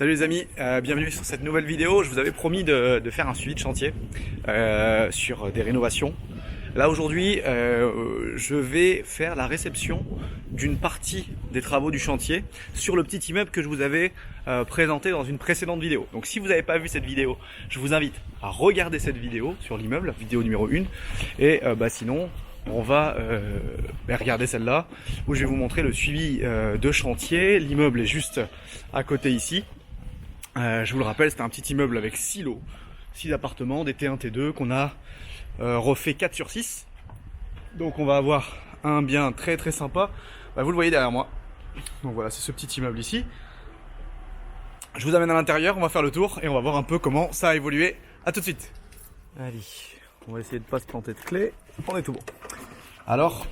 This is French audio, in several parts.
Salut les amis, bienvenue sur cette nouvelle vidéo. Je vous avais promis de faire un suivi de chantier sur des rénovations. Là aujourd'hui, je vais faire la réception d'une partie des travaux du chantier sur le petit immeuble que je vous avais présenté dans une précédente vidéo. Donc si vous n'avez pas vu cette vidéo, je vous invite à regarder cette vidéo sur l'immeuble, vidéo numéro 1. Et sinon, on va regarder celle-là où je vais vous montrer le suivi de chantier. L'immeuble est juste à côté ici. Je vous le rappelle, c'était un petit immeuble avec 6 lots, 6 appartements, des T1, T2 qu'on a refait 4 sur 6. Donc on va avoir un bien très très sympa. Vous le voyez derrière moi. Donc voilà, c'est ce petit immeuble ici. Je vous amène à l'intérieur, on va faire le tour et on va voir un peu comment ça a évolué. A tout de suite. Allez, on va essayer de ne pas se planter de clé. On est tout bon. Alors,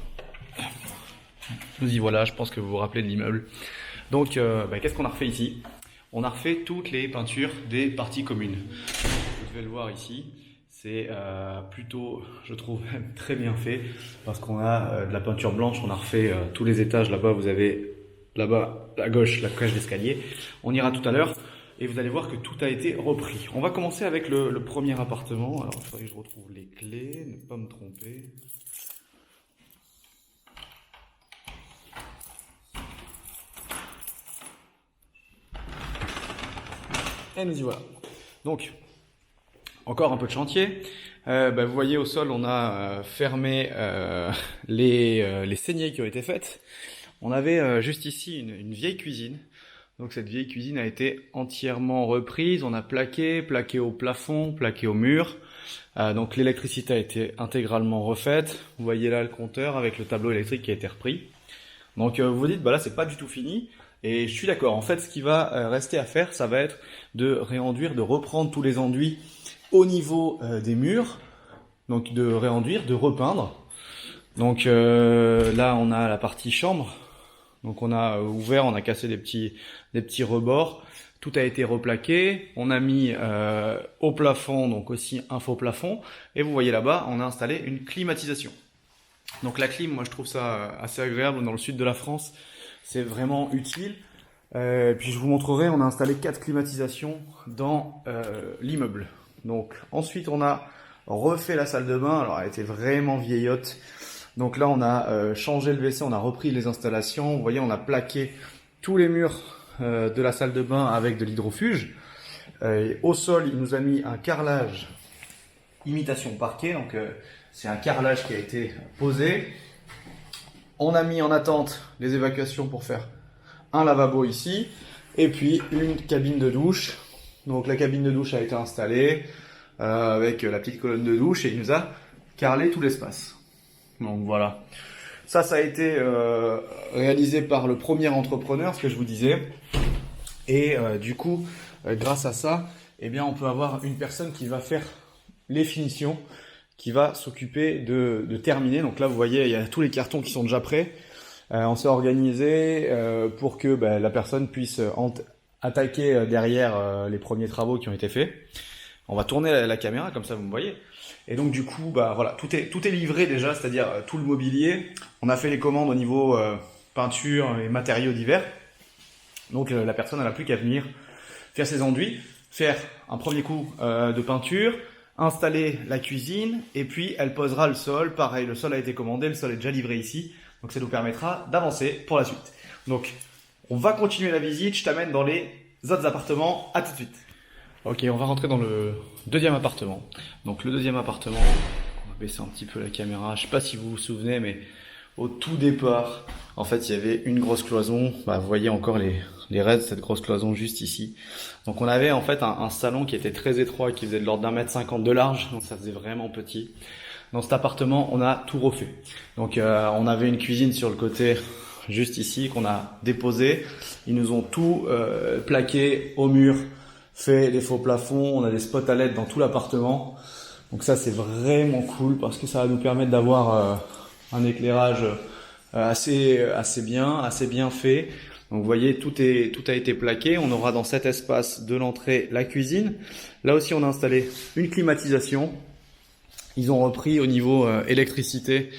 nous y voilà, je pense que vous vous rappelez de l'immeuble. Donc, qu'est-ce qu'on a refait ici? On a refait toutes les peintures des parties communes. Vous devez le voir ici. C'est plutôt, je trouve, très bien fait parce qu'on a de la peinture blanche. On a refait tous les étages. Là-bas, vous avez, là-bas, à gauche, la cage d'escalier. On ira tout à l'heure et vous allez voir que tout a été repris. On va commencer avec le premier appartement. Alors, il faudrait que je retrouve les clés, ne pas me tromper. Et nous y voilà. Donc, encore un peu de chantier. Vous voyez au sol, on a fermé les saignées qui ont été faites. On avait juste ici une vieille cuisine. Donc cette vieille cuisine a été entièrement reprise. On a plaqué au plafond, plaqué au mur. Donc l'électricité a été intégralement refaite. Vous voyez là le compteur avec le tableau électrique qui a été repris. Donc vous vous dites, là c'est pas du tout fini. Et je suis d'accord, en fait ce qui va rester à faire, ça va être de réenduire, de reprendre tous les enduits au niveau des murs, donc de réenduire, de repeindre. Donc là on a la partie chambre, donc on a ouvert, on a cassé des petits rebords, tout a été replaqué, on a mis au plafond, donc aussi un faux plafond, et vous voyez là-bas on a installé une climatisation. Donc la clim, moi je trouve ça assez agréable dans le sud de la France. C'est vraiment utile. Puis je vous montrerai, on a installé 4 climatisations dans l'immeuble. Donc ensuite on a refait la salle de bain. Alors elle était vraiment vieillotte. Donc là on a changé le WC, on a repris les installations. Vous voyez on a plaqué tous les murs de la salle de bain avec de l'hydrofuge. Au sol il nous a mis un carrelage imitation parquet. Donc c'est un carrelage qui a été posé. On a mis en attente les évacuations pour faire un lavabo ici et puis une cabine de douche. Donc la cabine de douche a été installée avec la petite colonne de douche et il nous a carrelé tout l'espace. Donc voilà. Ça a été réalisé par le premier entrepreneur, ce que je vous disais. Et du coup, grâce à ça, on peut avoir une personne qui va faire les finitions, qui va s'occuper de terminer. Donc là, vous voyez, il y a tous les cartons qui sont déjà prêts. On s'est organisé pour que la personne puisse attaquer derrière les premiers travaux qui ont été faits. On va tourner la caméra, comme ça vous me voyez. Et donc du coup, voilà, tout est livré déjà, c'est-à-dire tout le mobilier. On a fait les commandes au niveau peinture et matériaux divers. Donc la personne n'a plus qu'à venir faire ses enduits, faire un premier coup de peinture, installer la cuisine et puis elle posera le sol. Pareil, le sol a été commandé, le sol est déjà livré ici. Donc ça nous permettra d'avancer pour la suite. Donc on va continuer la visite, je t'amène dans les autres appartements, à tout de suite. Ok, on va rentrer dans le deuxième appartement. Donc le deuxième appartement, on va baisser un petit peu la caméra. Je sais pas si vous vous souvenez, mais au tout départ, en fait il y avait une grosse cloison. Vous voyez encore les restes de cette grosse cloison juste ici. Donc on avait en fait un salon qui était très étroit, qui faisait de l'ordre d'1,50 m de large, donc ça faisait vraiment petit. Dans cet appartement, on a tout refait. Donc on avait une cuisine sur le côté juste ici qu'on a déposé. Ils nous ont tout plaqué au mur, fait les faux plafonds, on a des spots à LED dans tout l'appartement. Donc ça c'est vraiment cool parce que ça va nous permettre d'avoir un éclairage assez bien fait. Donc vous voyez, tout a été plaqué. On aura dans cet espace de l'entrée la cuisine. Là aussi on a installé une climatisation. Ils ont repris au niveau électricité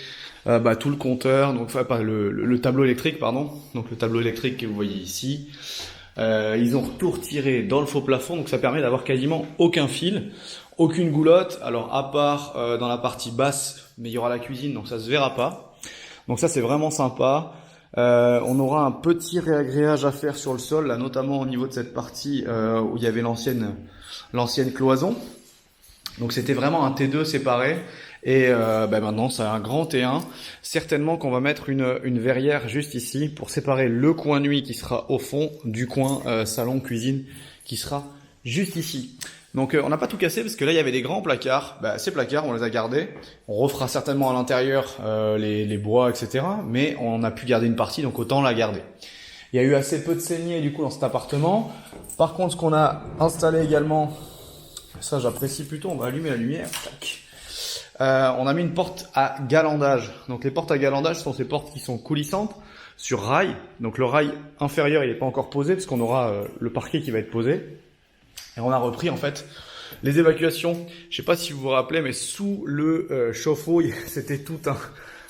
tout le compteur, donc le tableau électrique, pardon. Donc le tableau électrique que vous voyez ici. Ils ont tout retiré dans le faux plafond, donc ça permet d'avoir quasiment aucun fil, aucune goulotte. Alors à part dans la partie basse, mais il y aura la cuisine, donc ça se verra pas. Donc ça c'est vraiment sympa. On aura un petit réagréage à faire sur le sol, là, notamment au niveau de cette partie où il y avait l'ancienne cloison. Donc c'était vraiment un T2 séparé. Et maintenant c'est un grand T1. Certainement qu'on va mettre une verrière juste ici pour séparer le coin nuit qui sera au fond du coin salon cuisine qui sera juste ici. Donc on n'a pas tout cassé parce que là il y avait des grands placards. Ces placards on les a gardés. On refera certainement à l'intérieur les bois, etc. Mais on a pu garder une partie, donc autant la garder. Il y a eu assez peu de saignées du coup dans cet appartement. Par contre, ce qu'on a installé également, ça j'apprécie plutôt, on va allumer la lumière. Tac. On a mis une porte à galandage. Donc les portes à galandage sont ces portes qui sont coulissantes sur rail. Donc le rail inférieur il n'est pas encore posé parce qu'on aura le parquet qui va être posé. Et on a repris en fait les évacuations. Je sais pas si vous vous rappelez, mais sous le chauffe-eau, c'était tout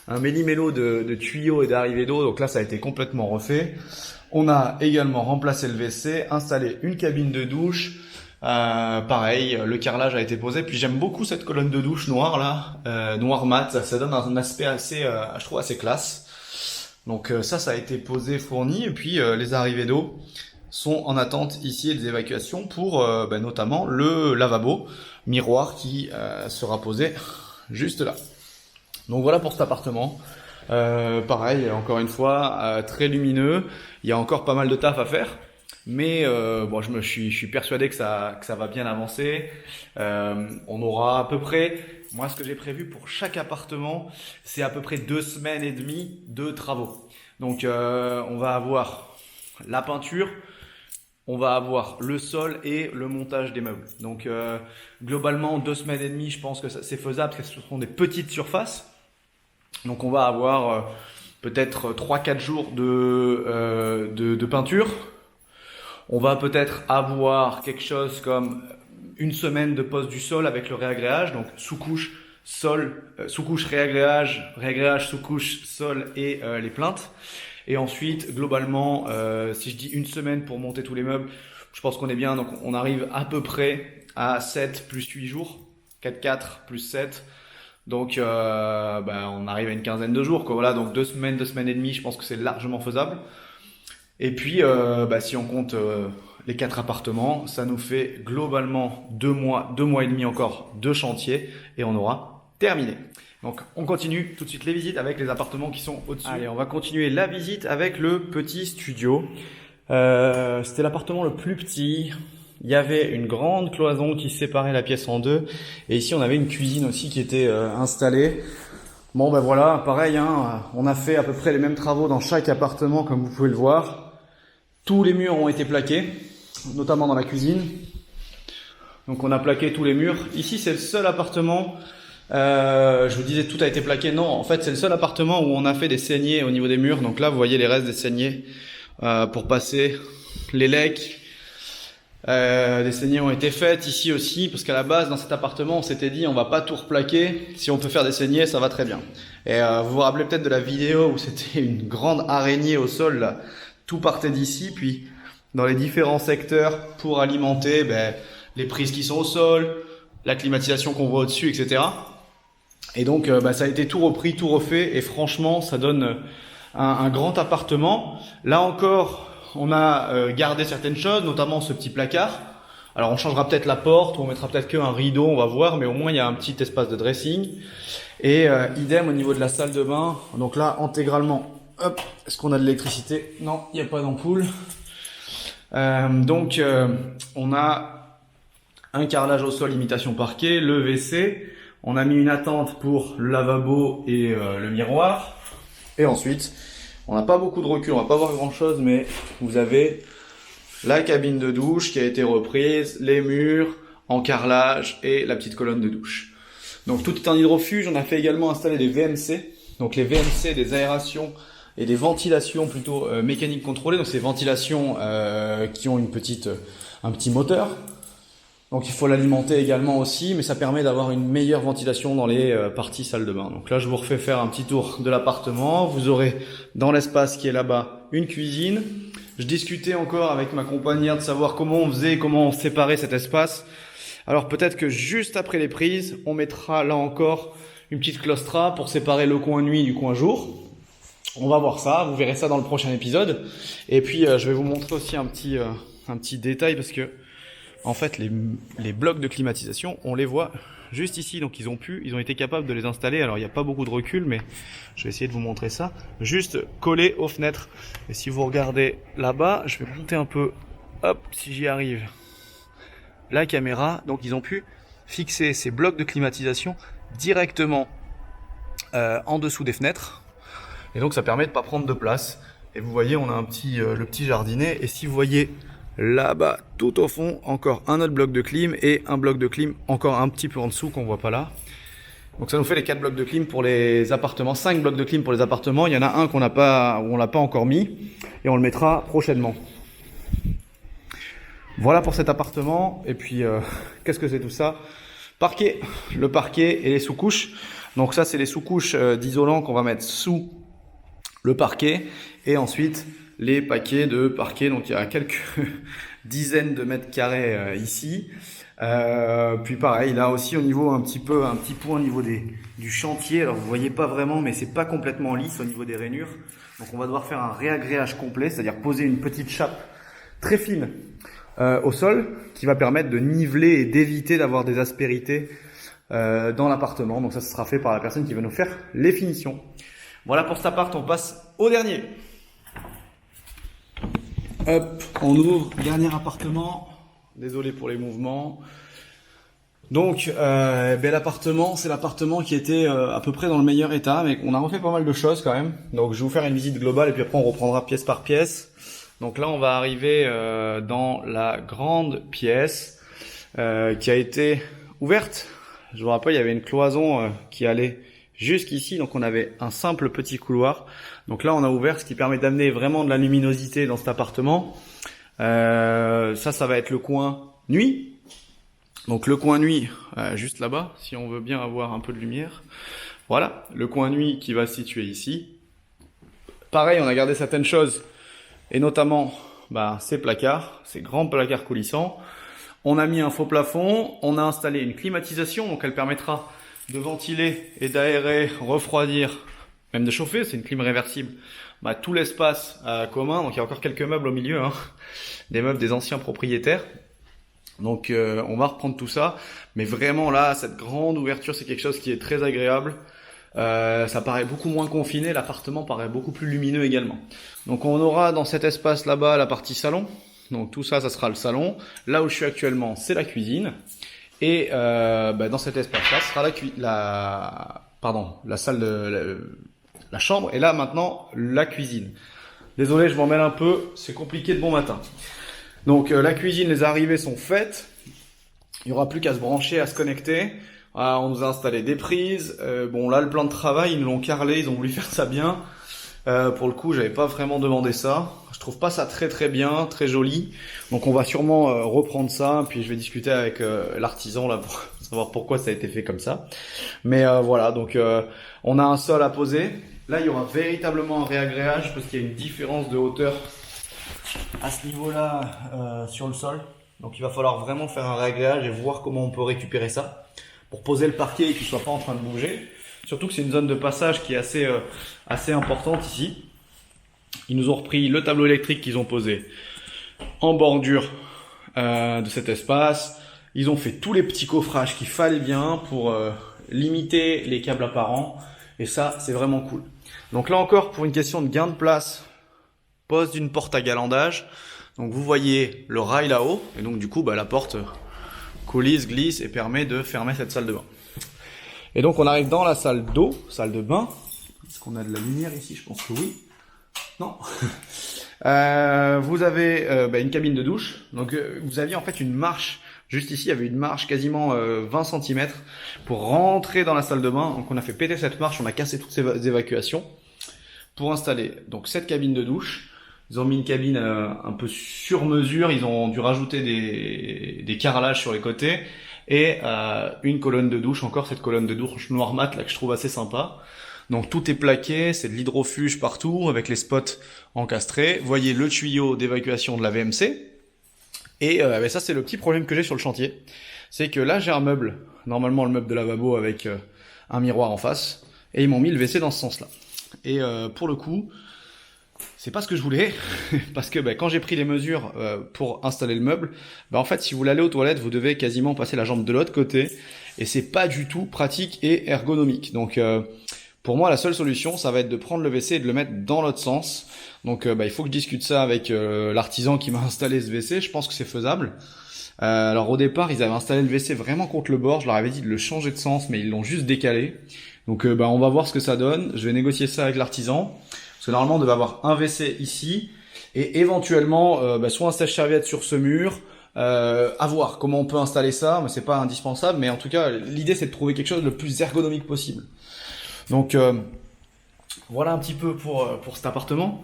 un méli-mélo de tuyaux et d'arrivées d'eau. Donc là, ça a été complètement refait. On a également remplacé le WC, installé une cabine de douche. Pareil, le carrelage a été posé. Puis j'aime beaucoup cette colonne de douche noire là, noir mat. Ça donne un aspect assez, je trouve assez classe. Donc ça a été posé, fourni. Et puis les arrivées d'eau sont en attente ici des évacuations pour notamment le lavabo miroir qui sera posé juste là. Donc voilà pour cet appartement. Pareil, encore une fois, très lumineux. Il y a encore pas mal de taf à faire. Mais je suis persuadé que ça va bien avancer. On aura à peu près, moi ce que j'ai prévu pour chaque appartement, c'est à peu près 2 semaines et demie de travaux. Donc on va avoir la peinture, on va avoir le sol et le montage des meubles. Donc globalement 2 semaines et demie, je pense que c'est faisable parce que ce sont des petites surfaces. Donc on va avoir peut-être 3-4 jours de peinture. On va peut-être avoir quelque chose comme 1 semaine de pose du sol avec le réagréage, donc sous-couche, sol, sous-couche, réagréage, sous-couche, sol et les plinthes. Et ensuite, globalement, si je dis 1 semaine pour monter tous les meubles, je pense qu'on est bien. Donc on arrive à peu près à 7 plus 8 jours, 4 plus 7. Donc on arrive à une quinzaine de jours, quoi. Voilà, donc 2 semaines, 2 semaines et demie, je pense que c'est largement faisable. Et puis, si on compte les 4 appartements, ça nous fait globalement 2 mois et demi encore de chantier et on aura terminé. Donc, on continue tout de suite les visites avec les appartements qui sont au-dessus. Allez, on va continuer la visite avec le petit studio. C'était l'appartement le plus petit. Il y avait une grande cloison qui séparait la pièce en deux. Et ici, on avait une cuisine aussi qui était installée. Bon, voilà, pareil, on a fait à peu près les mêmes travaux dans chaque appartement, comme vous pouvez le voir. Tous les murs ont été plaqués, notamment dans la cuisine. Donc on a plaqué tous les murs. Ici c'est le seul appartement, je vous disais tout a été plaqué. Non, en fait c'est le seul appartement où on a fait des saignées au niveau des murs. Donc là vous voyez les restes des saignées pour passer les lecs. Des saignées ont été faites ici aussi parce qu'à la base dans cet appartement on s'était dit on va pas tout replaquer. Si on peut faire des saignées ça va très bien. Et vous vous rappelez peut-être de la vidéo où c'était une grande araignée au sol là. Tout partait d'ici, puis dans les différents secteurs pour alimenter les prises qui sont au sol, la climatisation qu'on voit au-dessus, etc. Et donc ça a été tout repris, tout refait, et franchement ça donne un grand appartement. Là encore, on a gardé certaines choses, notamment ce petit placard. Alors on changera peut-être la porte, ou on mettra peut-être qu'un rideau, on va voir, mais au moins il y a un petit espace de dressing. Et idem au niveau de la salle de bain, donc là intégralement. Hop, est-ce qu'on a de l'électricité? Non, il n'y a pas d'ampoule. On a un carrelage au sol imitation parquet, le WC. On a mis une attente pour le lavabo et le miroir. Et ensuite, on n'a pas beaucoup de recul, on va pas voir grand chose, mais vous avez la cabine de douche qui a été reprise, les murs en carrelage et la petite colonne de douche. Donc tout est en hydrofuge. On a fait également installer des VMC. Donc les VMC, des aérations et des ventilations plutôt mécaniques contrôlées. Donc ces ventilations qui ont un petit moteur. Donc il faut l'alimenter également aussi, mais ça permet d'avoir une meilleure ventilation dans les parties salle de bain. Donc là je vous refais faire un petit tour de l'appartement. Vous aurez dans l'espace qui est là-bas une cuisine. Je discutais encore avec ma compagnère de savoir comment on faisait, comment on séparait cet espace. Alors peut-être que juste après les prises, on mettra là encore une petite claustra pour séparer le coin nuit du coin jour. On va voir ça, vous verrez ça dans le prochain épisode. Et puis je vais vous montrer aussi un petit détail parce que en fait les blocs de climatisation, on les voit juste ici. Donc ils ont été capables de les installer. Alors il n'y a pas beaucoup de recul, mais je vais essayer de vous montrer ça. Juste collés aux fenêtres. Et si vous regardez là-bas, je vais monter un peu, hop, si j'y arrive, la caméra. Donc ils ont pu fixer ces blocs de climatisation directement en dessous des fenêtres. Et donc ça permet de pas prendre de place. Et vous voyez, on a le petit jardinet. Et si vous voyez là-bas, tout au fond, encore un autre bloc de clim et un bloc de clim encore un petit peu en dessous qu'on voit pas là. Donc ça nous fait les 4 blocs de clim pour les appartements, 5 blocs de clim pour les appartements. Il y en a un où on l'a pas encore mis et on le mettra prochainement. Voilà pour cet appartement. Et puis qu'est-ce que c'est tout ça? Parquet, le parquet et les sous-couches. Donc ça c'est les sous-couches d'isolant qu'on va mettre sous le parquet et ensuite les paquets de parquet. Donc il y a quelques dizaines de mètres carrés ici. Puis pareil, là aussi au niveau un petit point au niveau du chantier. Alors vous voyez pas vraiment, mais c'est pas complètement lisse au niveau des rainures. Donc on va devoir faire un réagréage complet, c'est-à-dire poser une petite chape très fine au sol qui va permettre de niveler et d'éviter d'avoir des aspérités dans l'appartement. Donc ça sera fait par la personne qui va nous faire les finitions. Voilà pour cet appart, on passe au dernier. Hop, on ouvre, dernier appartement. Désolé pour les mouvements. Donc, l'appartement, c'est l'appartement qui était à peu près dans le meilleur état, mais on a refait pas mal de choses quand même. Donc, je vais vous faire une visite globale et puis après on reprendra pièce par pièce. Donc là, on va arriver dans la grande pièce qui a été ouverte. Je vous rappelle, il y avait une cloison qui allait jusqu'ici, donc on avait un simple petit couloir. Donc là, on a ouvert, ce qui permet d'amener vraiment de la luminosité dans cet appartement. Ça va être le coin nuit. Donc le coin nuit, juste là-bas, si on veut bien avoir un peu de lumière. Voilà, le coin nuit qui va se situer ici. Pareil, on a gardé certaines choses, et notamment ces placards, ces grands placards coulissants. On a mis un faux plafond, on a installé une climatisation, donc elle permettra de ventiler et d'aérer, refroidir, même de chauffer, c'est une clim réversible, tout l'espace commun. Donc il y a encore quelques meubles au milieu, des meubles des anciens propriétaires. Donc on va reprendre tout ça, mais vraiment là, cette grande ouverture, c'est quelque chose qui est très agréable. Ça paraît beaucoup moins confiné, l'appartement paraît beaucoup plus lumineux également. Donc on aura dans cet espace là-bas la partie salon. Donc tout ça, ça sera le salon. Là où je suis actuellement, c'est la cuisine. Et dans cet espace-là, ce sera la salle de la chambre. Et là maintenant, la cuisine. Désolé, je m'en mêle un peu, c'est compliqué de bon matin. Donc la cuisine, les arrivées sont faites. Il n'y aura plus qu'à se brancher, à se connecter. On nous a installé des prises. Là, le plan de travail, ils nous l'ont carrelé, ils ont voulu faire ça bien. Pour le coup, j'avais pas vraiment demandé ça. Je trouve pas ça très très bien, très joli. Donc on va sûrement reprendre ça. Puis je vais discuter avec l'artisan là pour savoir pourquoi ça a été fait comme ça. Mais voilà, donc on a un sol à poser. Là, il y aura véritablement un réagréage parce qu'il y a une différence de hauteur à ce niveau-là sur le sol. Donc il va falloir vraiment faire un réagréage et voir comment on peut récupérer ça pour poser le parquet et qu'il soit pas en train de bouger. Surtout que c'est une zone de passage qui est assez importante ici. Ils nous ont repris le tableau électrique qu'ils ont posé en bordure de cet espace. Ils ont fait tous les petits coffrages qu'il fallait bien pour limiter les câbles apparents. Et ça, c'est vraiment cool. Donc là encore, pour une question de gain de place, pose d'une porte à galandage. Donc vous voyez le rail là-haut. Et donc du coup, la porte coulisse, glisse et permet de fermer cette salle de bain. Et donc on arrive dans la salle d'eau, salle de bain. Est-ce qu'on a de la lumière ici? Je pense que oui. Non. Vous avez une cabine de douche. Donc vous aviez en fait une marche. Juste ici, il y avait une marche quasiment 20 cm pour rentrer dans la salle de bain. Donc on a fait péter cette marche, on a cassé toutes ces évacuations pour installer donc cette cabine de douche. Ils ont mis une cabine un peu sur mesure. Ils ont dû rajouter des carrelages sur les côtés. Et une colonne de douche, encore cette colonne de douche noir mat là que je trouve assez sympa. Donc tout est plaqué, c'est de l'hydrofuge partout avec les spots encastrés. Vous voyez le tuyau d'évacuation de la VMC. Et ça c'est le petit problème que j'ai sur le chantier. C'est que là j'ai un meuble, normalement le meuble de lavabo avec un miroir en face. Et ils m'ont mis le WC dans ce sens-là. Et pour le coup, c'est pas ce que je voulais, parce que quand j'ai pris les mesures pour installer le meuble, en fait si vous voulez aller aux toilettes, vous devez quasiment passer la jambe de l'autre côté, et c'est pas du tout pratique et ergonomique. Donc pour moi la seule solution, ça va être de prendre le WC et de le mettre dans l'autre sens. Donc il faut que je discute ça avec l'artisan qui m'a installé ce WC, je pense que c'est faisable. Alors au départ, ils avaient installé le WC vraiment contre le bord, je leur avais dit de le changer de sens, mais ils l'ont juste décalé. Donc on va voir ce que ça donne, je vais négocier ça avec l'artisan. Parce que normalement, on devait avoir un WC ici et éventuellement soit un sèche-serviette sur ce mur. À voir comment on peut installer ça, mais c'est pas indispensable. Mais en tout cas, l'idée c'est de trouver quelque chose le plus ergonomique possible. Donc voilà un petit peu pour cet appartement.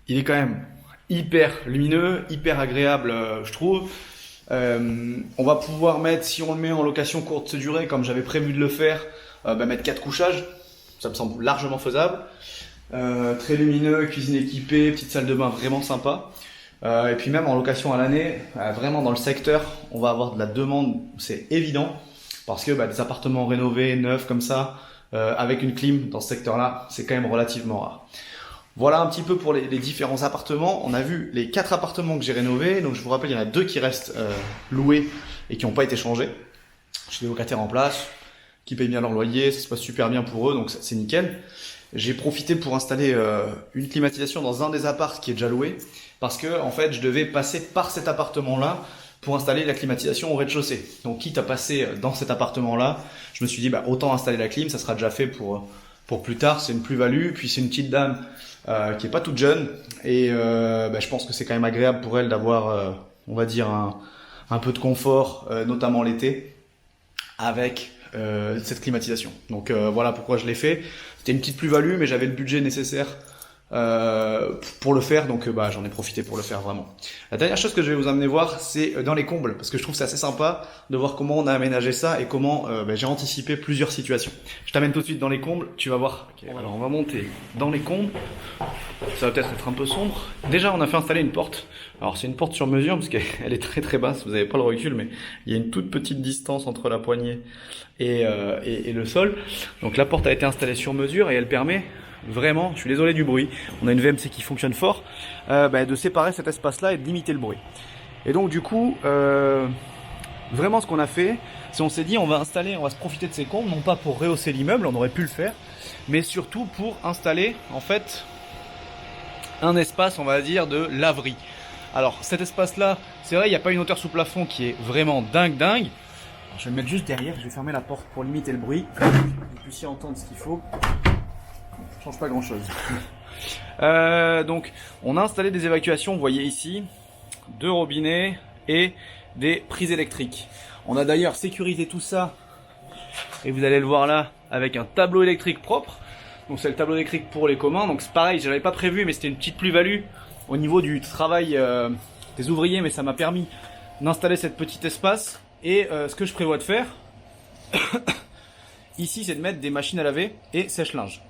Il est quand même hyper lumineux, hyper agréable, je trouve. On va pouvoir mettre, si on le met en location courte durée, comme j'avais prévu de le faire, mettre 4 couchages. Ça me semble largement faisable. Très lumineux, cuisine équipée, petite salle de bain vraiment sympa. Et puis même en location à l'année, vraiment dans le secteur, on va avoir de la demande, c'est évident, parce que des appartements rénovés, neufs comme ça, avec une clim dans ce secteur-là, c'est quand même relativement rare. Voilà un petit peu pour les différents appartements. On a vu les 4 appartements que j'ai rénovés, donc je vous rappelle, il y en a 2 qui restent loués et qui n'ont pas été changés. J'ai des locataires en place, qui payent bien leur loyer, ça se passe super bien pour eux, donc c'est nickel. J'ai profité pour installer une climatisation dans un des apparts qui est déjà loué, parce que en fait je devais passer par cet appartement-là pour installer la climatisation au rez-de-chaussée. Donc quitte à passer dans cet appartement-là, je me suis dit autant installer la clim, ça sera déjà fait pour plus tard, c'est une plus-value. Puis c'est une petite dame qui est pas toute jeune et je pense que c'est quand même agréable pour elle d'avoir, on va dire un peu de confort, notamment l'été, avec cette climatisation. Donc voilà pourquoi je l'ai fait. C'était une petite plus-value, mais j'avais le budget nécessaire pour le faire, donc j'en ai profité pour le faire vraiment. La dernière chose que je vais vous amener voir, c'est dans les combles, parce que je trouve c'est assez sympa de voir comment on a aménagé ça et comment j'ai anticipé plusieurs situations. Je t'amène tout de suite dans les combles, tu vas voir. Okay, alors on va monter dans les combles, ça va peut-être être un peu sombre. Déjà on a fait installer une porte, alors c'est une porte sur mesure parce qu'elle est très très basse, vous n'avez pas le recul, mais il y a une toute petite distance entre la poignée et le sol. Donc la porte a été installée sur mesure et elle permet vraiment, je suis désolé du bruit, on a une VMC qui fonctionne fort, de séparer cet espace-là et de limiter le bruit. Et donc du coup, vraiment ce qu'on a fait, c'est on s'est dit on va se profiter de ces combles, non pas pour rehausser l'immeuble, on aurait pu le faire, mais surtout pour installer en fait un espace, on va dire, de laverie. Alors cet espace-là, c'est vrai, il n'y a pas une hauteur sous plafond qui est vraiment dingue. Alors, je vais me mettre juste derrière, je vais fermer la porte pour limiter le bruit, que vous puissiez entendre ce qu'il faut. Ça change pas grand chose. Donc on a installé des évacuations, vous voyez ici, 2 robinets et des prises électriques. On a d'ailleurs sécurisé tout ça, et vous allez le voir là, avec un tableau électrique propre. Donc c'est le tableau électrique pour les communs, donc c'est pareil, je l'avais pas prévu, mais c'était une petite plus-value au niveau du travail des ouvriers, mais ça m'a permis d'installer cet petit espace. Et ce que je prévois de faire ici, c'est de mettre des machines à laver et sèche-linge.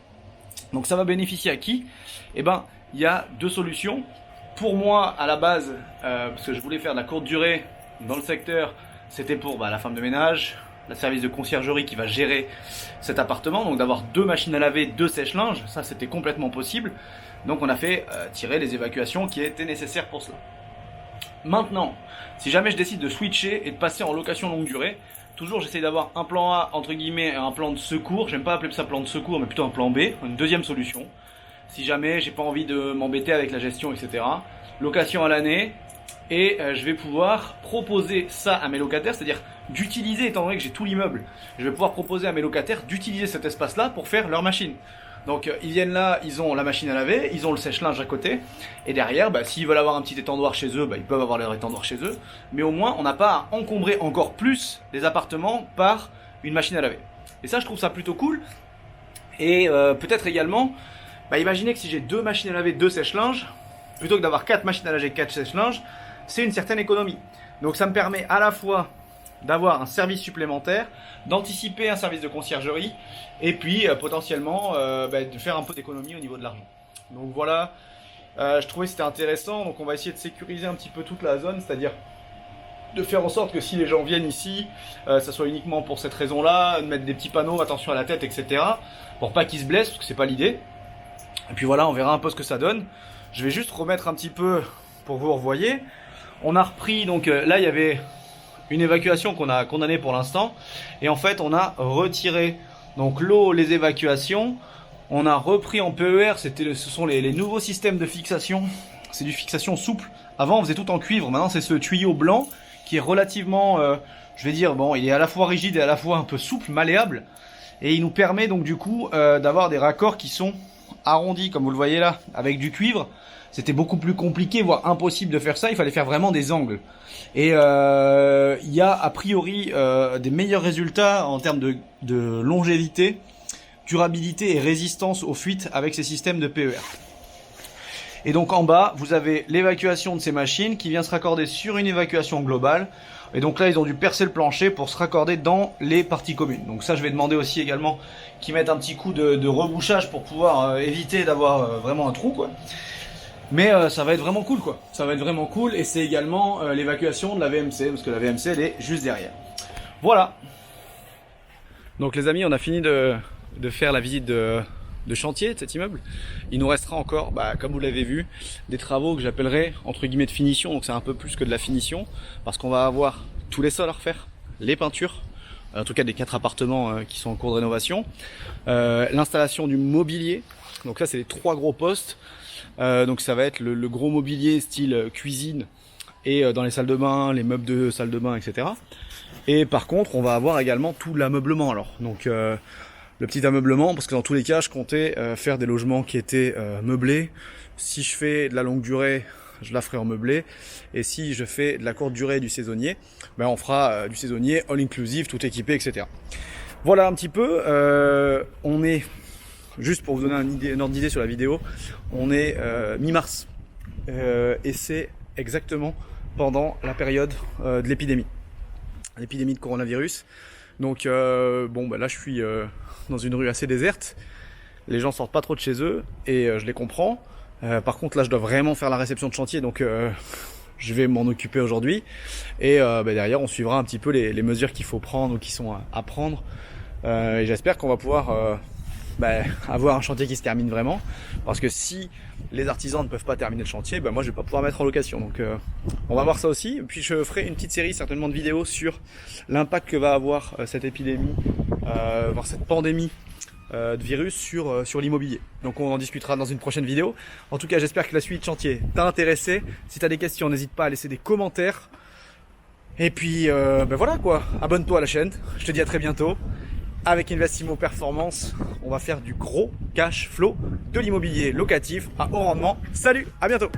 Donc ça va bénéficier à qui? Eh ben, il y a 2 solutions. Pour moi, à la base, parce que je voulais faire de la courte durée dans le secteur, c'était pour la femme de ménage, le service de conciergerie qui va gérer cet appartement. Donc d'avoir 2 machines à laver, 2 sèche-linge, ça c'était complètement possible. Donc on a fait tirer les évacuations qui étaient nécessaires pour cela. Maintenant, si jamais je décide de switcher et de passer en location longue durée, toujours j'essaie d'avoir un plan A entre guillemets et un plan de secours. J'aime pas appeler ça plan de secours, mais plutôt un plan B, une deuxième solution. Si jamais j'ai pas envie de m'embêter avec la gestion, etc. Location à l'année, et je vais pouvoir proposer ça à mes locataires, c'est-à-dire d'utiliser, étant donné que j'ai tout l'immeuble, je vais pouvoir proposer à mes locataires d'utiliser cet espace-là pour faire leur machine. Donc ils viennent là, ils ont la machine à laver, ils ont le sèche-linge à côté, et derrière, s'ils veulent avoir un petit étendoir chez eux, ils peuvent avoir leur étendoir chez eux, mais au moins on n'a pas à encombrer encore plus les appartements par une machine à laver. Et ça je trouve ça plutôt cool, et peut-être également, imaginez que si j'ai 2 machines à laver, 2 sèche-linge, plutôt que d'avoir 4 machines à laver, 4 sèche-linge, c'est une certaine économie. Donc ça me permet à la fois d'avoir un service supplémentaire, d'anticiper un service de conciergerie et puis potentiellement de faire un peu d'économie au niveau de l'argent. Donc voilà, je trouvais que c'était intéressant, donc on va essayer de sécuriser un petit peu toute la zone, c'est-à-dire de faire en sorte que si les gens viennent ici, ça soit uniquement pour cette raison-là, de mettre des petits panneaux, attention à la tête, etc. pour pas qu'ils se blessent, parce que c'est pas l'idée. Et puis voilà, on verra un peu ce que ça donne. Je vais juste remettre un petit peu pour que vous revoyez. On a repris, donc là il y avait une évacuation qu'on a condamnée pour l'instant. Et en fait on a retiré donc l'eau, les évacuations. On a repris en PER, ce sont les nouveaux systèmes de fixation. C'est du fixation souple. Avant on faisait tout en cuivre, maintenant c'est ce tuyau blanc qui est relativement, je vais dire, bon, il est à la fois rigide et à la fois un peu souple, malléable. Et il nous permet donc du coup d'avoir des raccords qui sont arrondis, comme vous le voyez là, avec du cuivre. C'était beaucoup plus compliqué, voire impossible de faire ça. Il fallait faire vraiment des angles. Et il y a a priori des meilleurs résultats en termes de longévité, durabilité et résistance aux fuites avec ces systèmes de PER. Et donc en bas, vous avez l'évacuation de ces machines qui vient se raccorder sur une évacuation globale. Et donc là, ils ont dû percer le plancher pour se raccorder dans les parties communes. Donc ça, je vais demander aussi également qu'ils mettent un petit coup de rebouchage pour pouvoir éviter d'avoir vraiment un trou, quoi. Mais ça va être vraiment cool, quoi. Ça va être vraiment cool. Et c'est également l'évacuation de la VMC, parce que la VMC, elle est juste derrière. Voilà. Donc les amis, on a fini de faire la visite de chantier de cet immeuble. Il nous restera encore, comme vous l'avez vu, des travaux que j'appellerais entre guillemets de finition. Donc c'est un peu plus que de la finition, parce qu'on va avoir tous les sols à refaire, les peintures, en tout cas des 4 appartements qui sont en cours de rénovation, l'installation du mobilier. Donc là c'est les 3 gros postes. Donc ça va être le gros mobilier style cuisine et dans les salles de bain, les meubles de salle de bain, etc. Et par contre on va avoir également tout l'ameublement. Alors donc le petit ameublement, parce que dans tous les cas je comptais faire des logements qui étaient meublés. Si je fais de la longue durée, je la ferai en meublé, et si je fais de la courte durée du saisonnier, on fera du saisonnier all inclusive, tout équipé, etc. Voilà un petit peu. On est, juste pour vous donner une ordre d'idée sur la vidéo, on est mi-mars et c'est exactement pendant la période de l'épidémie de coronavirus. Donc là je suis dans une rue assez déserte, les gens sortent pas trop de chez eux et je les comprends. Par contre là je dois vraiment faire la réception de chantier, donc je vais m'en occuper aujourd'hui et derrière on suivra un petit peu les mesures qu'il faut prendre ou qui sont à prendre, et j'espère qu'on va pouvoir avoir un chantier qui se termine vraiment, parce que si les artisans ne peuvent pas terminer le chantier, moi je vais pas pouvoir mettre en location. Donc on va voir ça aussi, et puis je ferai une petite série certainement de vidéos sur l'impact que va avoir cette épidémie, voire cette pandémie de virus sur l'immobilier. Donc on en discutera dans une prochaine vidéo. En tout cas j'espère que la suite chantier t'a intéressé. Si tu as des questions, n'hésite pas à laisser des commentaires. Et puis voilà quoi, abonne-toi à la chaîne, je te dis à très bientôt. Avec Investimo Performance, on va faire du gros cash flow de l'immobilier locatif à haut rendement. Salut, à bientôt!